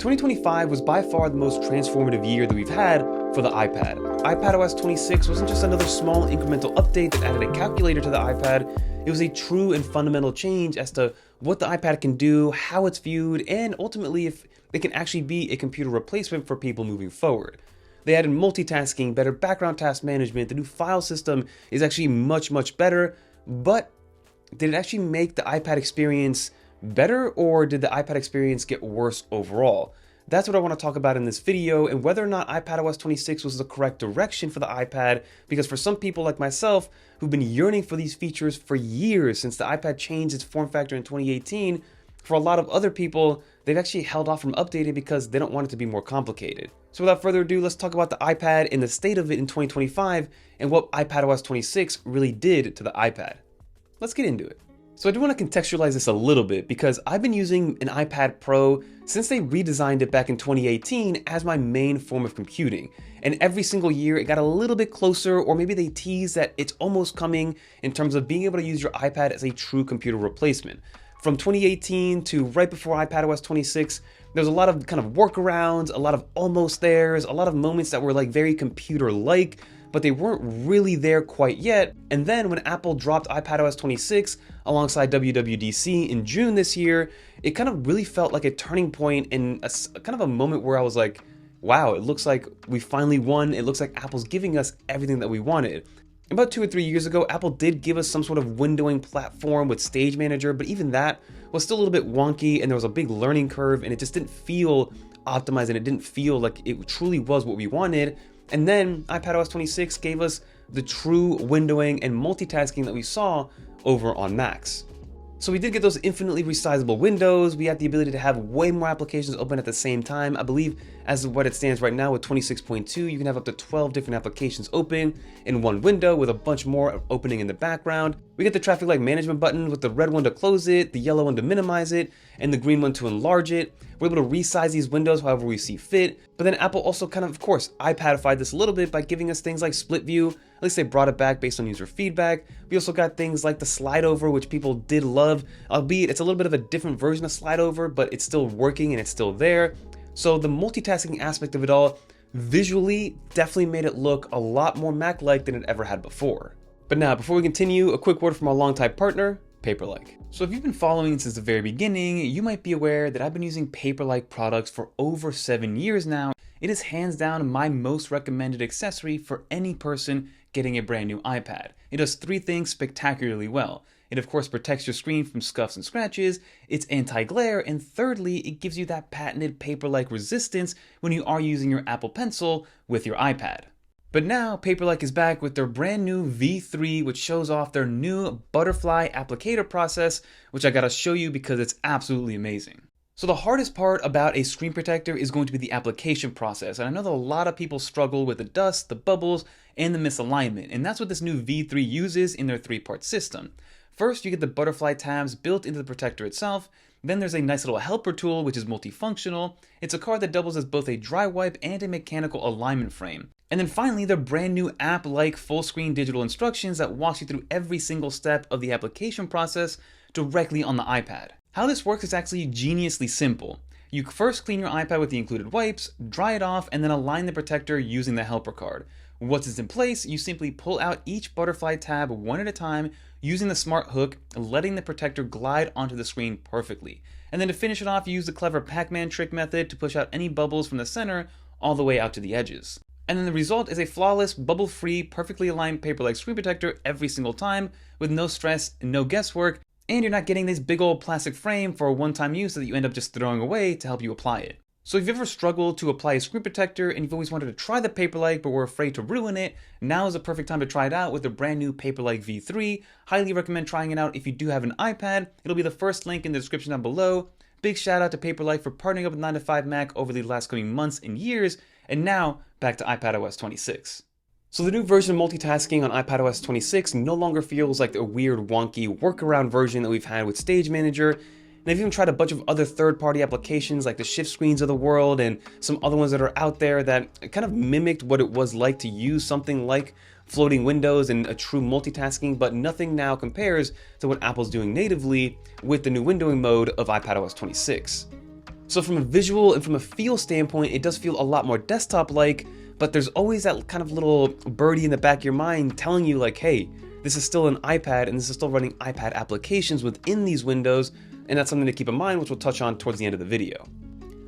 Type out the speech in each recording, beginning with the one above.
2025 was by far the most transformative year that we've had for the iPad. iPadOS 26 wasn't just another small incremental update that added a calculator to the iPad. It was a true and fundamental change as to what the iPad can do, how it's viewed, and ultimately if it can actually be a computer replacement for people moving forward. They added multitasking, better background task management. The new file system is actually much better, but did it actually make the iPad experience better, or did the iPad experience get worse overall? That's what I want to talk about in this video, and whether or not iPadOS 26 was the correct direction for the iPad, because for some people like myself who've been yearning for these features for years since the iPad changed its form factor in 2018, for a lot of other people, they've actually held off from updating because they don't want it to be more complicated. So without further ado, let's talk about the iPad and the state of it in 2025 and what iPadOS 26 really did to the iPad. Let's get into it. So I do want to contextualize this a little bit because I've been using an iPad Pro since they redesigned it back in 2018 as my main form of computing. And every single year it got a little bit closer, or maybe they tease that it's almost coming in terms of being able to use your iPad as a true computer replacement. From 2018 to right before iPadOS 26, there's a lot of kind of workarounds, a lot of almost there's, a lot of moments that were like very computer-like, but they weren't really there quite yet. And then when Apple dropped iPadOS 26 alongside WWDC in June this year, it kind of really felt like a turning point and a kind of a moment where I was like, wow, it looks like we finally won. It looks like Apple's giving us everything that we wanted. About 2 or 3 years ago, Apple did give us some sort of windowing platform with Stage Manager, but even that was still a little bit wonky and there was a big learning curve and it just didn't feel optimized and it didn't feel like it truly was what we wanted. And then iPadOS 26 gave us the true windowing and multitasking that we saw over on Macs. So we did get those infinitely resizable windows. We had the ability to have way more applications open at the same time. I believe as what it stands right now with 26.2, you can have up to 12 different applications open in one window with a bunch more opening in the background. We get the traffic light management button with the red one to close it, the yellow one to minimize it, and the green one to enlarge it. We're able to resize these windows however we see fit. But then Apple also kind of course, iPadified this a little bit by giving us things like split view. At least they brought it back based on user feedback. We also got things like the slide over, which people did love, albeit it's a little bit of a different version of slide over, but it's still working and it's still there. So the multitasking aspect of it all visually definitely made it look a lot more Mac-like than it ever had before. But now, before we continue, a quick word from our longtime partner, Paperlike. So if you've been following since the very beginning, you might be aware that I've been using Paperlike products for over 7 years now. It is hands down my most recommended accessory for any person getting a brand new iPad. It does 3 things spectacularly well. It of course protects your screen from scuffs and scratches, it's anti-glare, and thirdly, it gives you that patented paper-like resistance when you are using your Apple Pencil with your iPad. But now, Paperlike is back with their brand new V3, which shows off their new butterfly applicator process, which I gotta show you because it's absolutely amazing. So the hardest part about a screen protector is going to be the application process, and I know that a lot of people struggle with the dust, the bubbles, and the misalignment, and that's what this new V3 uses in their 3-part system. First, you get the butterfly tabs built into the protector itself. Then there's a nice little helper tool, which is multifunctional. It's a card that doubles as both a dry wipe and a mechanical alignment frame. And then finally, the brand new app-like full screen digital instructions that walks you through every single step of the application process directly on the iPad. How this works is actually geniusly simple. You first clean your iPad with the included wipes, dry it off, and then align the protector using the helper card. Once it's in place, you simply pull out each butterfly tab one at a time using the smart hook, letting the protector glide onto the screen perfectly. And then to finish it off, use the clever Pac-Man trick method to push out any bubbles from the center all the way out to the edges. And then the result is a flawless, bubble-free, perfectly aligned Paperlike screen protector every single time with no stress and no guesswork, and you're not getting this big old plastic frame for a one-time use that you end up just throwing away to help you apply it. So if you've ever struggled to apply a screen protector and you've always wanted to try the Paperlike but were afraid to ruin it, now is the perfect time to try it out with the brand new Paperlike V3. Highly recommend trying it out if you do have an iPad. It'll be the first link in the description down below. Big shout out to Paperlike for partnering up with 9to5Mac over the last coming months and years. And now, back to iPadOS 26. So the new version of multitasking on iPadOS 26 no longer feels like the weird, wonky workaround version that we've had with Stage Manager. And I've even tried a bunch of other third-party applications like the shift screens of the world and some other ones that are out there that kind of mimicked what it was like to use something like floating windows and a true multitasking, but nothing now compares to what Apple's doing natively with the new windowing mode of iPadOS 26. So from a visual and from a feel standpoint, it does feel a lot more desktop-like, but there's always that kind of little birdie in the back of your mind telling you like, hey, this is still an iPad and this is still running iPad applications within these windows, and that's something to keep in mind, which we'll touch on towards the end of the video.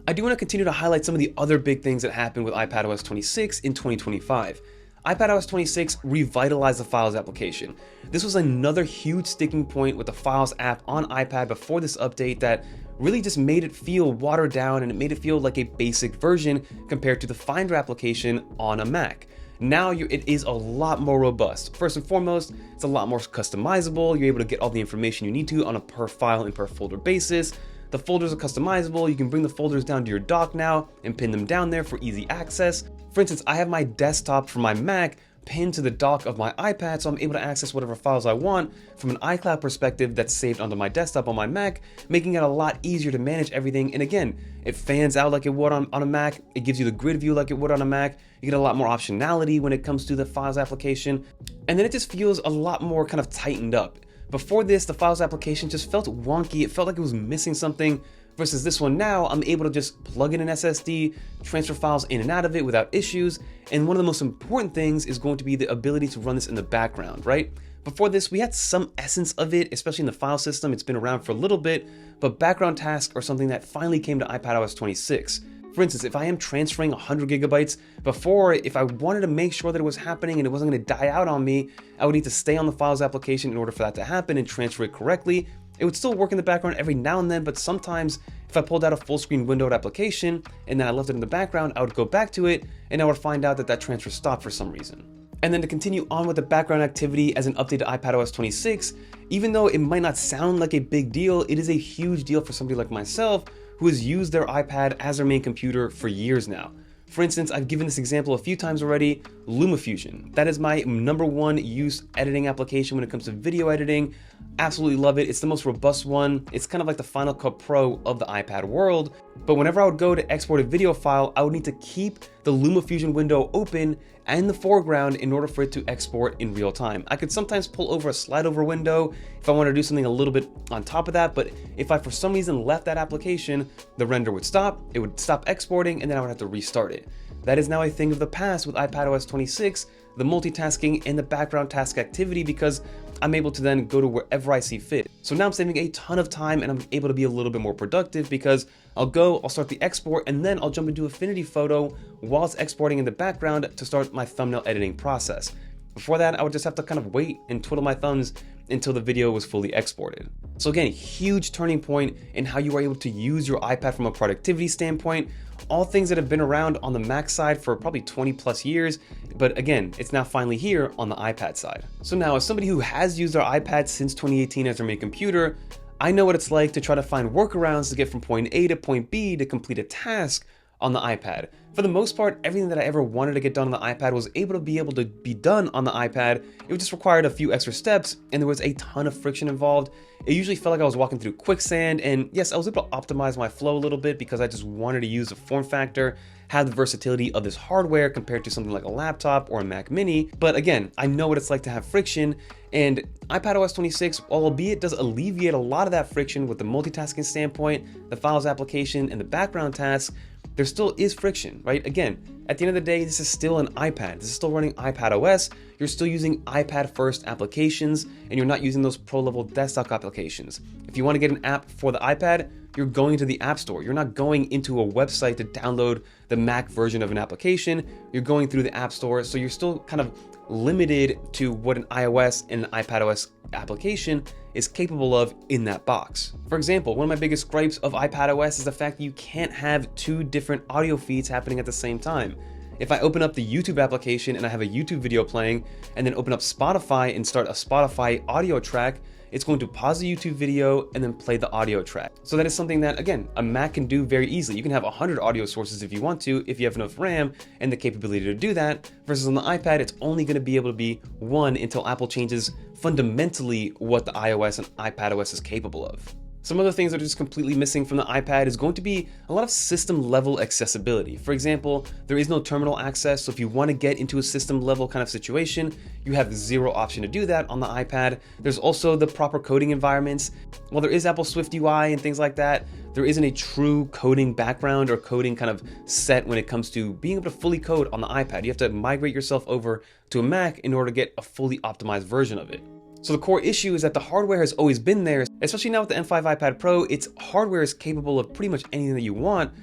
I do want to continue to highlight some of the other big things that happened with iPadOS 26 in 2025. iPadOS 26 revitalized the Files application. This was another huge sticking point with the Files app on iPad before this update that really just made it feel watered down, and it made it feel like a basic version compared to the Finder application on a Mac. Now it is a lot more robust. First and foremost, it's a lot more customizable. You're able to get all the information you need to on a per file and per folder basis. The folders are customizable. You can bring the folders down to your dock now and pin them down there for easy access. For instance, I have my desktop for my Mac pinned to the dock of my iPad, so I'm able to access whatever files I want from an iCloud perspective that's saved onto my desktop on my Mac, making it a lot easier to manage everything. And again, it fans out like it would on a Mac. It gives you the grid view like it would on a Mac. You get a lot more optionality when it comes to the Files application. And then it just feels a lot more kind of tightened up. Before this, the Files application just felt wonky. It felt like it was missing something. Versus this one now, I'm able to just plug in an SSD, transfer files in and out of it without issues, and one of the most important things is going to be the ability to run this in the background, right? Before this, we had some essence of it, especially in the file system. It's been around for a little bit, but background tasks are something that finally came to iPadOS 26. For instance, if I am transferring 100 gigabytes, before, if I wanted to make sure that it was happening and it wasn't going to die out on me, I would need to stay on the Files application in order for that to happen and transfer it correctly. It would still work in the background every now and then, but sometimes if I pulled out a full screen windowed application and then I left it in the background, I would go back to it and I would find out that that transfer stopped for some reason. And then to continue on with the background activity as an update to iPadOS 26, even though it might not sound like a big deal, it is a huge deal for somebody like myself who has used their iPad as their main computer for years now. For instance, I've given this example a few times already, LumaFusion. That is my #1 use editing application when it comes to video editing. Absolutely love it. It's the most robust one. It's kind of like the Final Cut Pro of the iPad world. But whenever I would go to export a video file, I would need to keep the LumaFusion window open and the foreground in order for it to export in real time. I could sometimes pull over a slide over window if I want to do something a little bit on top of that, but if I for some reason left that application, the render would stop, it would stop exporting, and then I would have to restart it. That is now a thing of the past with iPadOS 26, the multitasking and the background task activity, because I'm able to then go to wherever I see fit. So now I'm saving a ton of time and I'm able to be a little bit more productive because I'll start the export and then I'll jump into Affinity Photo while it's exporting in the background to start my thumbnail editing process. Before that, I would just have to kind of wait and twiddle my thumbs until the video was fully exported. So again, huge turning point in how you are able to use your iPad from a productivity standpoint. All things that have been around on the Mac side for probably 20 plus years, but again, it's now finally here on the iPad side. So now as somebody who has used their iPad since 2018 as their main computer, I know what it's like to try to find workarounds to get from point A to point B to complete a task on the iPad. For the most part, everything that I ever wanted to get done on the iPad was able to be done on the iPad. It just required a few extra steps and there was a ton of friction involved. It usually felt like I was walking through quicksand, and yes, I was able to optimize my flow a little bit because I just wanted to use the form factor, have the versatility of this hardware compared to something like a laptop or a Mac Mini. But again, I know what it's like to have friction, and iPadOS 26, albeit does alleviate a lot of that friction with the multitasking standpoint, the Files application, and the background tasks, there still is friction, right? Again, at the end of the day, this is still an iPad. This is still running iPadOS. You're still using iPad first applications, and you're not using those pro level desktop applications. If you want to get an app for the iPad, you're going to the App Store. You're not going into a website to download the Mac version of an application. You're going through the App Store, so you're still kind of limited to what an iOS and an iPadOS application is capable of in that box. For example, one of my biggest gripes of iPadOS is the fact that you can't have two different audio feeds happening at the same time. If I open up the YouTube application and I have a YouTube video playing, and then open up Spotify and start a Spotify audio track, it's going to pause the YouTube video and then play the audio track. So that is something that, again, a Mac can do very easily. You can have 100 audio sources if you want to, if you have enough RAM and the capability to do that, versus on the iPad, it's only going to be able to be one until Apple changes fundamentally what the iOS and iPadOS is capable of. Some other things that are just completely missing from the iPad is going to be a lot of system level accessibility. For example, there is no terminal access, so if you want to get into a system level kind of situation, you have zero option to do that on the iPad. There's also the proper coding environments. While there is Apple Swift UI and things like that, there isn't a true coding background or coding kind of set when it comes to being able to fully code on the iPad. You have to migrate yourself over to a Mac in order to get a fully optimized version of it. So the core issue is that the hardware has always been there, especially now with the M5 iPad Pro. Its hardware is capable of pretty much anything that you want.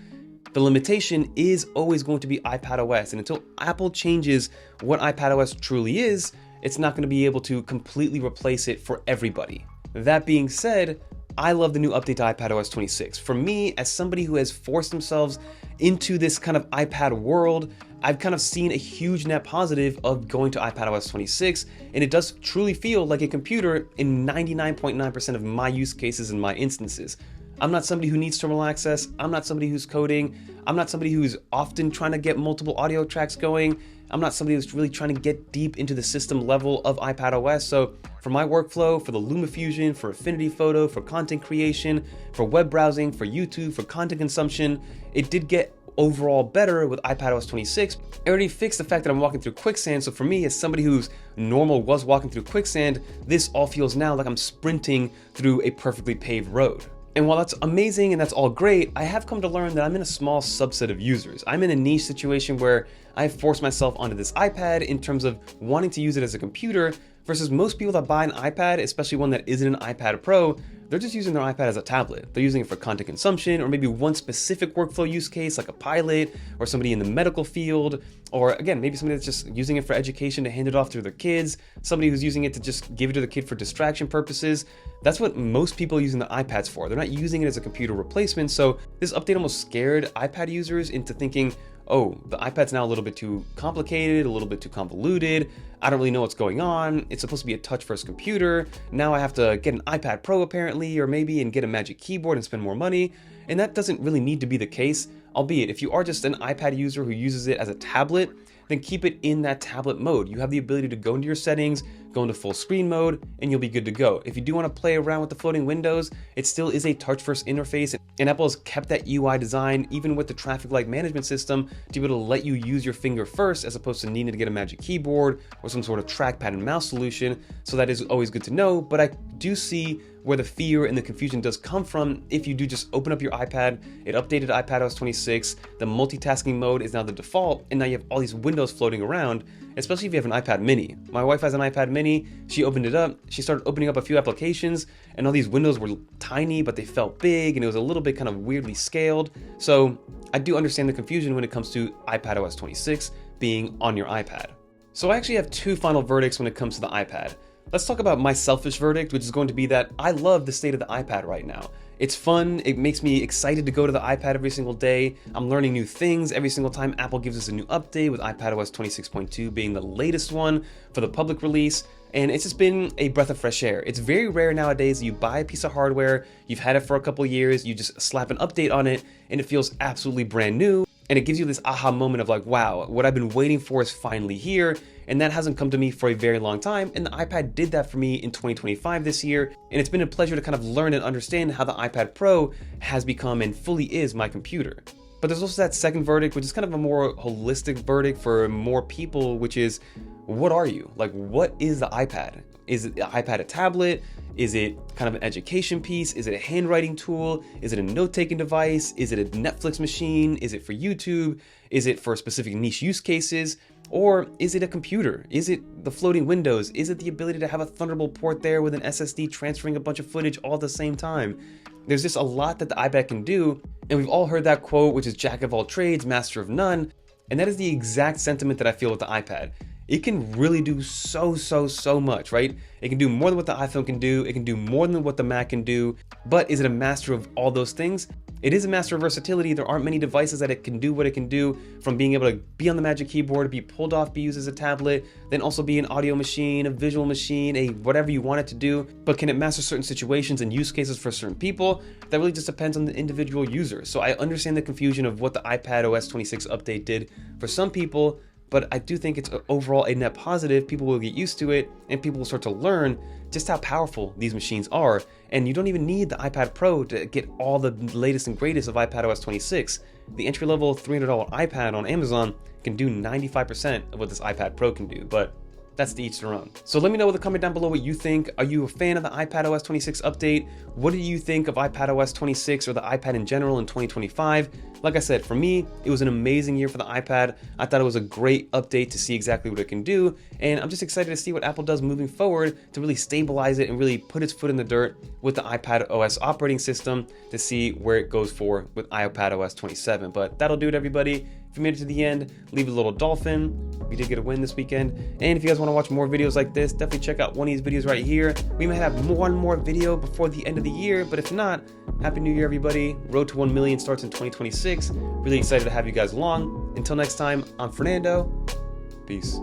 The limitation is always going to be iPadOS, and until Apple changes what iPadOS truly is, it's not going to be able to completely replace it for everybody. That being said, I love the new update to iPadOS 26. For me, as somebody who has forced themselves into this kind of iPad world, I've kind of seen a huge net positive of going to iPadOS 26, and it does truly feel like a computer in 99.9% of my use cases and my instances. I'm not somebody who needs terminal access. I'm not somebody who's coding. I'm not somebody who's often trying to get multiple audio tracks going. I'm not somebody who's really trying to get deep into the system level of iPadOS. So for my workflow, for the LumaFusion, for Affinity Photo, for content creation, for web browsing, for YouTube, for content consumption, it did get overall better with iPadOS 26. It already fixed the fact that I'm walking through quicksand, so for me, as somebody who's normal was walking through quicksand, this all feels now like I'm sprinting through a perfectly paved road. And while that's amazing and that's all great, I have come to learn that I'm in a small subset of users. I'm in a niche situation where I've forced myself onto this iPad in terms of wanting to use it as a computer, versus most people that buy an iPad, especially one that isn't an iPad Pro, they're just using their iPad as a tablet. They're using it for content consumption, or maybe one specific workflow use case like a pilot, or somebody in the medical field, or again, maybe somebody that's just using it for education to hand it off to their kids, somebody who's using it to just give it to the kid for distraction purposes. That's what most people are using the iPads for. They're not using it as a computer replacement, so this update almost scared iPad users into thinking, oh, the iPad's now a little bit too complicated, a little bit too convoluted. I don't really know what's going on. It's supposed to be a touch-first computer. Now I have to get an iPad Pro apparently, or maybe and get a Magic Keyboard and spend more money. And that doesn't really need to be the case. Albeit, if you are just an iPad user who uses it as a tablet, then keep it in that tablet mode. You have the ability to go into your settings, go into full screen mode, and you'll be good to go. If you do want to play around with the floating windows, it still is a touch-first interface, and Apple has kept that UI design, even with the traffic light management system, to be able to let you use your finger first, as opposed to needing to get a Magic Keyboard or some sort of trackpad and mouse solution. So that is always good to know, but I do see where the fear and the confusion does come from. If you do just open up your iPad, it updated iPadOS 26, the multitasking mode is now the default, and now you have all these windows floating around, especially if you have an iPad mini. My wife has an iPad mini, she opened it up, she started opening up a few applications, and all these windows were tiny, but they felt big, and it was a little bit kind of weirdly scaled. So I do understand the confusion when it comes to iPadOS 26 being on your iPad. So I actually have two final verdicts when it comes to the iPad. Let's talk about my selfish verdict, which is going to be that I love the state of the iPad right now. It's fun, it makes me excited to go to the iPad every single day. I'm learning new things every single time Apple gives us a new update, with iPadOS 26.2 being the latest one for the public release. And it's just been a breath of fresh air. It's very rare nowadays that you buy a piece of hardware, you've had it for a couple years, you just slap an update on it, and it feels absolutely brand new. And it gives you this aha moment of like, wow, what I've been waiting for is finally here. And that hasn't come to me for a very long time. And the iPad did that for me in 2025 this year. And it's been a pleasure to kind of learn and understand how the iPad Pro has become and fully is my computer. But there's also that second verdict, which is kind of a more holistic verdict for more people, which is, what are you? Like, what is the iPad? Is the iPad a tablet? Is it kind of an education piece? Is it a handwriting tool? Is it a note-taking device? Is it a Netflix machine? Is it for YouTube? Is it for specific niche use cases? Or is it a computer? Is it the floating windows? Is it the ability to have a Thunderbolt port there with an SSD transferring a bunch of footage all at the same time? There's just a lot that the iPad can do, and we've all heard that quote, which is jack of all trades, master of none, and that is the exact sentiment that I feel with the iPad. It can really do so much, right? It can do more than what the iPhone can do, it can do more than what the Mac can do, but is it a master of all those things? It is a master of versatility. There aren't many devices that it can do what it can do, from being able to be on the Magic Keyboard, be pulled off, be used as a tablet, then also be an audio machine, a visual machine, a whatever you want it to do. But can it master certain situations and use cases for certain people? That really just depends on the individual user. So I understand the confusion of what the iPadOS 26 update did for some people, but I do think it's overall a net positive. People will get used to it, and people will start to learn just how powerful these machines are. And you don't even need the iPad Pro to get all the latest and greatest of iPadOS 26. The entry-level $300 iPad on Amazon can do 95% of what this iPad Pro can do, but that's to each their own. So let me know in the comment down below what you think. Are you a fan of the iPadOS 26 update? What do you think of iPadOS 26 or the iPad in general in 2025? Like I said, for me, it was an amazing year for the iPad. I thought it was a great update to see exactly what it can do, and I'm just excited to see what Apple does moving forward to really stabilize it and really put its foot in the dirt with the iPadOS operating system to see where it goes for with iPadOS 27. But that'll do it, everybody. If you made it to the end, leave a little dolphin. We did get a win this weekend. And if you guys want to watch more videos like this, definitely check out one of these videos right here. We may have one more video before the end of the year, but if not, Happy New Year, everybody. Road to 1 million starts in 2026. Really excited to have you guys along. Until next time, I'm Fernando. Peace.